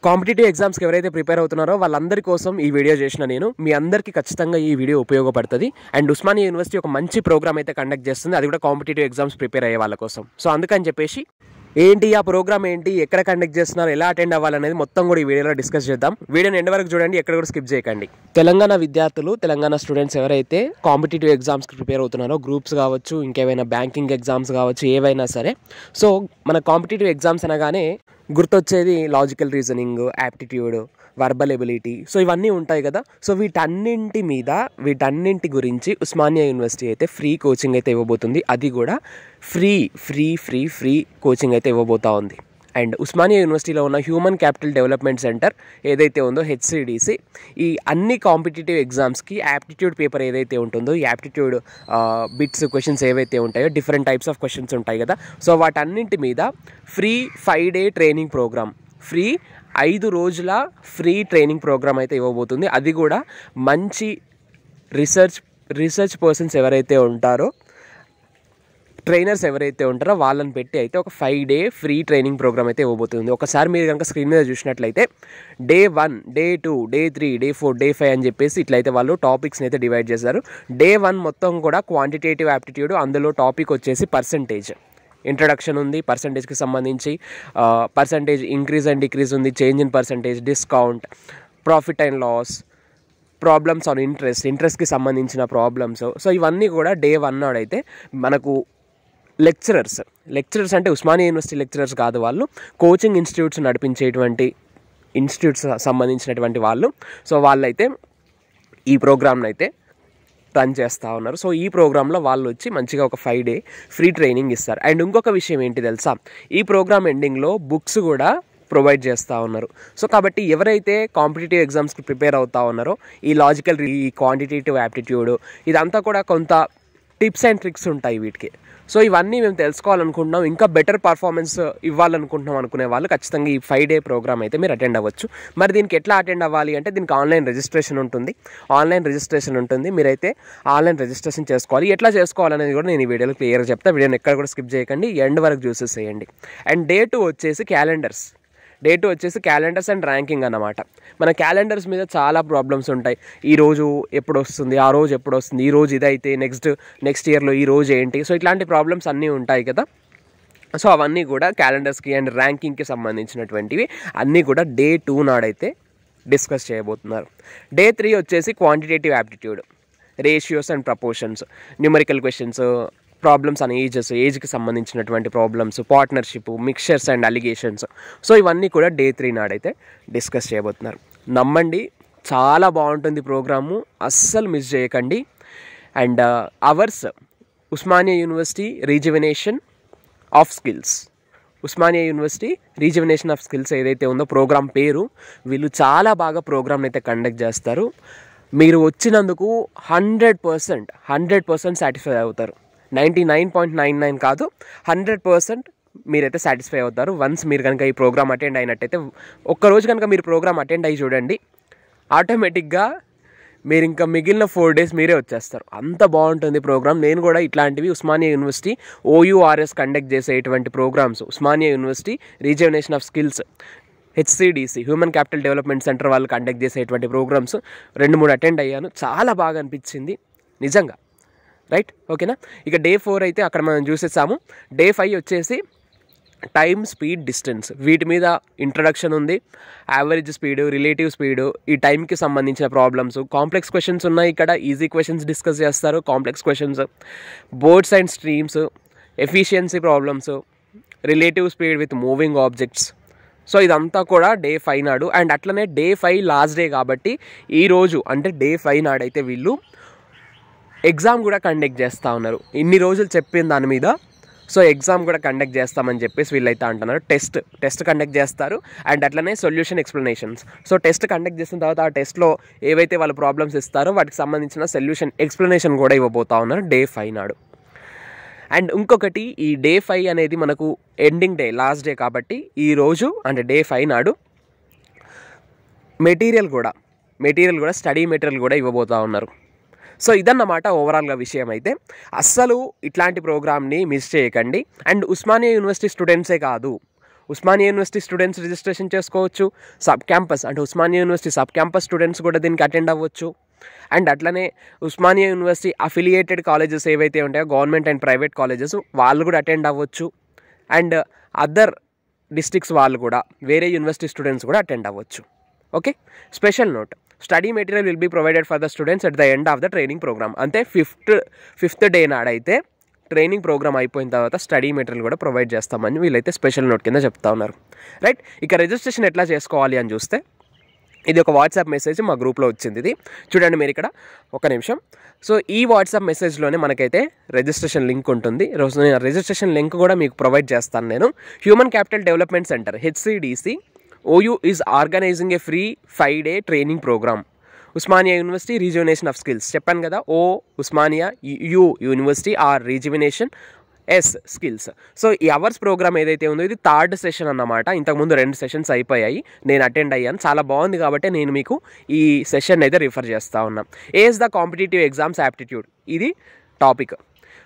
Competitive ఎగ్జామ్స్కి ఎవరైతే prepare అవుతున్నారో వాళ్ళందరి కోసం ఈ వీడియో చేసిన నేను మీ అందరికీ ఖచ్చితంగా ఈ వీడియో ఉపయోగపడుతుంది. అండ్ ఉస్మానియా యూనివర్సిటీ ఒక మంచి ప్రోగ్రామ్ అయితే కండక్ట్ చేస్తుంది, అది కూడా కాంపిటేటివ్ ఎగ్జామ్స్ ప్రిపేర్ అయ్యే వాళ్ళ కోసం. సో అందుకని చెప్పేసి ఏంటి ఆ ప్రోగ్రామ్ ఏంటి, ఎక్కడ కండక్ట్ చేస్తున్నారు, ఎలా అటెండ్ అవ్వాలనేది మొత్తం కూడా ఈ వీడియోలో డిస్కస్ చేద్దాం. వీడియోని ఎండ్ వరకు చూడండి, ఎక్కడ కూడా స్కిప్ చేయకండి. తెలంగాణ విద్యార్థులు, తెలంగాణ స్టూడెంట్స్ ఎవరైతే కాంపిటేటివ్ ఎగ్జామ్స్కి ప్రిపేర్ అవుతున్నారో, గ్రూప్స్ కావచ్చు, ఇంకేమైనా బ్యాంకింగ్ ఎగ్జామ్స్ కావచ్చు, ఏవైనా సరే. సో మన కాంపిటేటివ్ ఎగ్జామ్స్ అనగానే గుర్తొచ్చేది logical reasoning, aptitude, verbal ability, so ఇవన్నీ ఉంటాయి కదా. సో వీటన్నింటి గురించి ఉస్మానియా యూనివర్సిటీ అయితే ఫ్రీ కోచింగ్ అయితే ఇవ్వబోతుంది. అది కూడా ఫ్రీ కోచింగ్ అయితే ఇవ్వబోతా ఉంది. అండ్ ఉస్మానియా యూనివర్సిటీలో ఉన్న హ్యూమన్ క్యాపిటల్ డెవలప్మెంట్ సెంటర్ ఏదైతే ఉందో, HCDC, ఈ అన్ని కాంపిటేటివ్ ఎగ్జామ్స్కి యాప్టిట్యూడ్ పేపర్ ఏదైతే ఉంటుందో, ఈ యాప్టిట్యూడ్ బిట్స్ క్వశ్చన్స్ ఏవైతే ఉంటాయో, డిఫరెంట్ టైప్స్ ఆఫ్ క్వశ్చన్స్ ఉంటాయి కదా. సో వాటన్నింటి మీద ఫ్రీ 5-day ట్రైనింగ్ ప్రోగ్రామ్, 5 రోజుల ఫ్రీ ట్రైనింగ్ ప్రోగ్రామ్ అయితే ఇవ్వబోతుంది. అది కూడా మంచి రీసెర్చ్ పర్సన్స్ ఎవరైతే ఉంటారో, ట్రైనర్స్ ఎవరైతే ఉంటారో వాళ్ళని పెట్టి అయితే ఒక 5-day ఫ్రీ ట్రైనింగ్ ప్రోగ్రామ్ అయితే ఇవ్వబోతుంది. ఒకసారి మీరు కనుక స్క్రీన్ మీద చూసినట్లయితే Day 1, Day 2, Day 3, Day 4, Day 5 అని చెప్పేసి ఇట్లయితే వాళ్ళు టాపిక్స్ని అయితే డివైడ్ చేశారు. Day 1 మొత్తం కూడా క్వాంటిటేటివ్ యాప్టిట్యూడ్, అందులో టాపిక్ వచ్చేసి పర్సంటేజ్. ఇంట్రడక్షన్ ఉంది, పర్సంటేజ్కి సంబంధించి పర్సంటేజ్ ఇంక్రీజ్ అండ్ డిక్రీజ్ ఉంది, change in percentage, discount, profit and loss, problems on ఇంట్రెస్ట్కి సంబంధించిన ప్రాబ్లమ్స్. సో ఇవన్నీ కూడా Day 1 నాడైతే మనకు లెక్చరర్స్ అంటే ఉస్మానియా యూనివర్సిటీ లెక్చరర్స్ కాదు, వాళ్ళు కోచింగ్ ఇన్స్టిట్యూట్స్ నడిపించేటువంటి ఇన్స్టిట్యూట్స్ సంబంధించినటువంటి వాళ్ళు. సో వాళ్ళైతే ఈ ప్రోగ్రామ్ని అయితే రన్ చేస్తూ ఉన్నారు. సో ఈ ప్రోగ్రాంలో వాళ్ళు వచ్చి మంచిగా ఒక 5-day ఫ్రీ ట్రైనింగ్ ఇస్తారు. అండ్ ఇంకొక విషయం ఏంటి తెలుసా, ఈ ప్రోగ్రామ్ ఎండింగ్లో బుక్స్ కూడా ప్రొవైడ్ చేస్తూ ఉన్నారు. సో కాబట్టి ఎవరైతే కాంపిటేటివ్ ఎగ్జామ్స్కి ప్రిపేర్ అవుతూ ఉన్నారో, ఈ లాజికల్, ఈ క్వాంటిటేటివ్ యాప్టిట్యూడ్, ఇదంతా కూడా కొంత టిప్స్ అండ్ ట్రిక్స్ ఉంటాయి వీటికి. సో ఇవన్నీ మేము తెలుసుకోవాలనుకుంటున్నాం, ఇంకా బెటర్ పర్ఫార్మెన్స్ ఇవ్వాలనుకుంటున్నాం అనుకునే వాళ్ళు ఖచ్చితంగా ఈ 5-day ప్రోగ్రామ్ అయితే మీరు అటెండ్ అవ్వచ్చు. మరి దీనికి ఎట్లా అటెండ్ అవ్వాలి అంటే, దీనికి ఆన్లైన్ రిజిస్ట్రేషన్ ఉంటుంది. మీరైతే ఆన్లైన్ రిజిస్ట్రేషన్ చేసుకోవాలి. ఎట్లా చేసుకోవాలనేది కూడా నేను ఈ వీడియోలో క్లియర్గా చెప్తాను. వీడియోని ఎక్కడ కూడా స్కిప్ చేయకండి, ఎండ్ వరకు చూసేసేయండి. అండ్ Day 2 వచ్చేసి క్యాలెండర్స్ అండ్ ర్యాంకింగ్ అన్నమాట. మన క్యాలెండర్స్ మీద చాలా ప్రాబ్లమ్స్ ఉంటాయి. ఈ రోజు ఎప్పుడు వస్తుంది, ఆ రోజు ఎప్పుడు వస్తుంది, ఈ రోజు ఇదైతే నెక్స్ట్ ఇయర్లో ఈ రోజు ఏంటి, సో ఇట్లాంటి ప్రాబ్లమ్స్ అన్నీ ఉంటాయి కదా. సో అవన్నీ కూడా క్యాలెండర్స్కి అండ్ ర్యాంకింగ్కి సంబంధించినటువంటివి అన్నీ కూడా Day 2 నాడైతే డిస్కస్ చేయబోతున్నారు. Day 3 వచ్చేసి quantitative aptitude, ratios and proportions, numerical questions, problems అనే ఏజ్కి సంబంధించినటువంటి problems, partnership, mixtures and alligations. So ఇవన్నీ కూడా Day 3 నాడైతే డిస్కస్ చేయబోతున్నారు. నమ్మండి, చాలా బాగుంటుంది ప్రోగ్రాము, అస్సలు మిస్ చేయకండి. And OURS Osmania university rejuvenation of skills ఏదైతే ఉందో ప్రోగ్రామ్ పేరు, వీళ్ళు చాలా బాగా ప్రోగ్రామ్ అయితే కండక్ట్ చేస్తారు. మీరు వచ్చినందుకు 100% సాటిస్ఫై అవుతారు. 99.99 కాదు, 100% మీరైతే సాటిస్ఫై అవుతారు. వన్స్ మీరు కనుక ఈ ప్రోగ్రామ్ అటెండ్ అయినట్టయితే, ఒక్కరోజు కనుక మీరు ప్రోగ్రామ్ అటెండ్ అయ్యి చూడండి, ఆటోమేటిక్గా మీరు ఇంకా మిగిలిన 4 days మీరే వచ్చేస్తారు. అంత బాగుంటుంది ప్రోగ్రామ్. నేను కూడా ఇట్లాంటివి ఉస్మానియా యూనివర్సిటీ OURS కండక్ట్ చేసేటువంటి programmes, Osmania university rejuvenation of skills, HCDC human capital development centre వాళ్ళు కండక్ట్ చేసేటువంటి ప్రోగ్రామ్స్ 2-3 అటెండ్ అయ్యాను. చాలా బాగా అనిపించింది నిజంగా. రైట్, ఓకేనా. ఇక Day 4 అయితే అక్కడ మనం చూసేసాము. Day 5 వచ్చేసి టైమ్, స్పీడ్, డిస్టెన్స్, వీటి మీద ఇంట్రడక్షన్ ఉంది. యావరేజ్ స్పీడు, రిలేటివ్ స్పీడు, ఈ టైంకి సంబంధించిన ప్రాబ్లమ్స్, కాంప్లెక్స్ క్వశ్చన్స్ ఉన్నాయి ఇక్కడ, ఈజీ క్వశ్చన్స్ డిస్కస్ చేస్తారు, complex questions, boards and streams, efficiency problems, relative speed with moving objects. So ఇదంతా కూడా Day 5 నాడు. అండ్ అట్లనే Day 5 లాస్ట్ డే కాబట్టి ఈరోజు అంటే Day 5 నాడైతే వీళ్ళు ఎగ్జామ్ కూడా కండక్ట్ చేస్తూ ఉన్నారు. ఇన్ని రోజులు చెప్పిన దాని మీద సో ఎగ్జామ్ కూడా కండక్ట్ చేస్తామని చెప్పేసి వీళ్ళైతే అంటున్నారు. టెస్ట్ కండక్ట్ చేస్తారు. అండ్ అట్లనే solution explanations. So test conduct చేసిన తర్వాత ఆ టెస్ట్లో ఏవైతే వాళ్ళు ప్రాబ్లమ్స్ ఇస్తారో వాటికి సంబంధించిన సొల్యూషన్ ఎక్స్ప్లెనేషన్ కూడా ఇవ్వబోతా ఉన్నారు Day 5 నాడు. అండ్ ఇంకొకటి, ఈ Day 5 అనేది మనకు ఎండింగ్ డే, లాస్ట్ డే కాబట్టి ఈరోజు అంటే Day 5 నాడు మెటీరియల్ కూడా స్టడీ మెటీరియల్ కూడా ఇవ్వబోతూ ఉన్నారు. సో ఇదన్నమాట ఓవరాల్గా విషయం. అయితే అస్సలు ఇట్లాంటి ప్రోగ్రామ్ని మిస్ చేయకండి. అండ్ ఉస్మానియా యూనివర్సిటీ స్టూడెంట్సే కాదు, ఉస్మానియా యూనివర్సిటీ స్టూడెంట్స్ రిజిస్ట్రేషన్ చేసుకోవచ్చు. సబ్ క్యాంపస్ అంటే Osmania university sub campus students కూడా దీనికి అటెండ్ అవ్వచ్చు. అండ్ అట్లనే ఉస్మానియా యూనివర్సిటీ అఫిలియేటెడ్ కాలేజెస్ ఏవైతే ఉంటాయో గవర్నమెంట్ అండ్ ప్రైవేట్ కాలేజెస్ వాళ్ళు కూడా అటెండ్ అవ్వచ్చు. అండ్ అదర్ డిస్ట్రిక్ట్స్ వాళ్ళు కూడా వేరే యూనివర్సిటీ స్టూడెంట్స్ కూడా అటెండ్ అవ్వచ్చు. Okay, special note, study material will be provided for the students at the end of the training program. అంటే ఫిఫ్త్ డే నాడైతే ట్రైనింగ్ ప్రోగ్రామ్ అయిపోయిన తర్వాత స్టడీ మెటీరియల్ కూడా ప్రొవైడ్ చేస్తామని వీళ్ళైతే స్పెషల్ నోట్ కింద చెప్తా ఉన్నారు. రైట్, ఇక రిజిస్ట్రేషన్ ఎట్లా చేసుకోవాలి అని చూస్తే ఇది ఒక వాట్సాప్ మెసేజ్ మా గ్రూప్లో వచ్చింది. ఇది చూడండి మీరు ఇక్కడ, ఒక నిమిషం. సో ఈ వాట్సాప్ మెసేజ్లోనే మనకైతే రిజిస్ట్రేషన్ లింక్ ఉంటుంది. రిజిస్ట్రేషన్ లింక్ కూడా మీకు ప్రొవైడ్ చేస్తాను నేను. Human capital development centre HCDC OU is organizing a free 5-day training program. Osmania university rejuvenation of skills చెప్పాను కదా. Osmania university or rejuvenation skills. So ఈ అవర్స్ ప్రోగ్రామ్ ఏదైతే ఉందో ఇది 3rd సెషన్ అన్నమాట. ఇంతకుముందు 2 సెషన్స్ అయిపోయాయి, నేను అటెండ్ అయ్యాను, చాలా బాగుంది కాబట్టి నేను మీకు ఈ సెషన్ అయితే రిఫర్ చేస్తూ ఉన్నా. As the competitive exams aptitude ఇది topic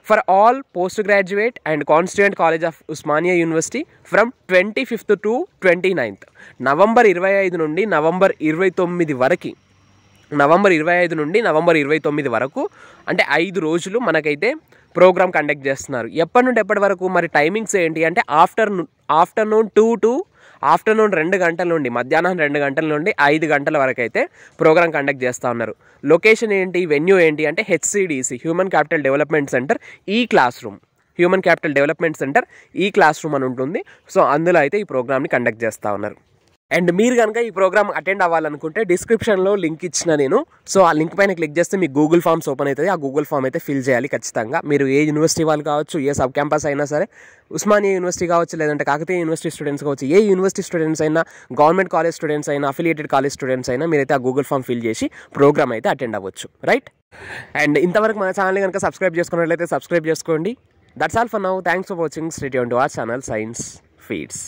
for all post graduate and constituent college of Osmania university from 25th to 29th. November 25 నుండి నవంబర్ 29 వరకు, నవంబర్ 25 నుండి నవంబర్ 29 వరకు అంటే 5 రోజులు మనకైతే ప్రోగ్రామ్ కండక్ట్ చేస్తున్నారు. ఎప్పటి నుండి ఎప్పటి వరకు, మరి టైమింగ్స్ ఏంటి అంటే ఆఫ్టర్నూన్ 2 to ఆఫ్టర్నూన్ 2 గంటల నుండి మధ్యాహ్నం 2 గంటల నుండి 5 గంటల వరకు అయితే ప్రోగ్రామ్ కండక్ట్ చేస్తూ ఉన్నారు. లొకేషన్ ఏంటి, వెన్యూ ఏంటి అంటే HCDC human capital development centre ఈ classroom, human capital development centre ఈ క్లాస్ రూమ్ అని ఉంటుంది. సో అందులో అయితే ఈ ప్రోగ్రామ్ని కండక్ట్ చేస్తూ ఉన్నారు. అండ్ మీరు కనుక ఈ ప్రోగ్రామ్ అటెండ్ అవ్వాలనుకుంటే డిస్క్రిప్షన్లో లింక్ ఇచ్చిన నేను. సో ఆ లింక్ పైన క్లిక్ చేస్తే మీకు గూగుల్ ఫామ్స్ ఓపెన్ అవుతుంది. ఆ గూగుల్ ఫామ్ అయితే ఫిల్ చేయాలి ఖచ్చితంగా. మీరు ఏ యూనివర్సిటీ వాళ్ళు కావచ్చు, ఏ సబ్ క్యాంపస్ అయినా సరే, ఉస్మానియా యూనివర్సిటీ కావచ్చు, లేదంటే కాకతీయ యూనివర్సిటీ స్టూడెంట్స్ కావచ్చు, ఏ యూనివర్సిటీ స్టూడెంట్స్ అయినా, గవర్నమెంట్ కాలేజ్ స్టూడెంట్స్ అయినా, అఫిలియేటెడ్ కాలేజ్ స్టూడెంట్స్ అయినా మీరైతే ఆ గూగుల్ ఫామ్ ఫిల్ చేసి ప్రోగ్రామ్ అయితే అటెండ్ అవ్వచ్చు. రైట్, అండ్ ఇంతవరకు మన ఛానల్ని కనుక సబ్స్క్రైబ్ చేసుకున్నట్లయితే సబ్స్క్రైబ్ చేసుకోండి. That's all for now. Thanks for watching. Stay tuned to our channel science feeds.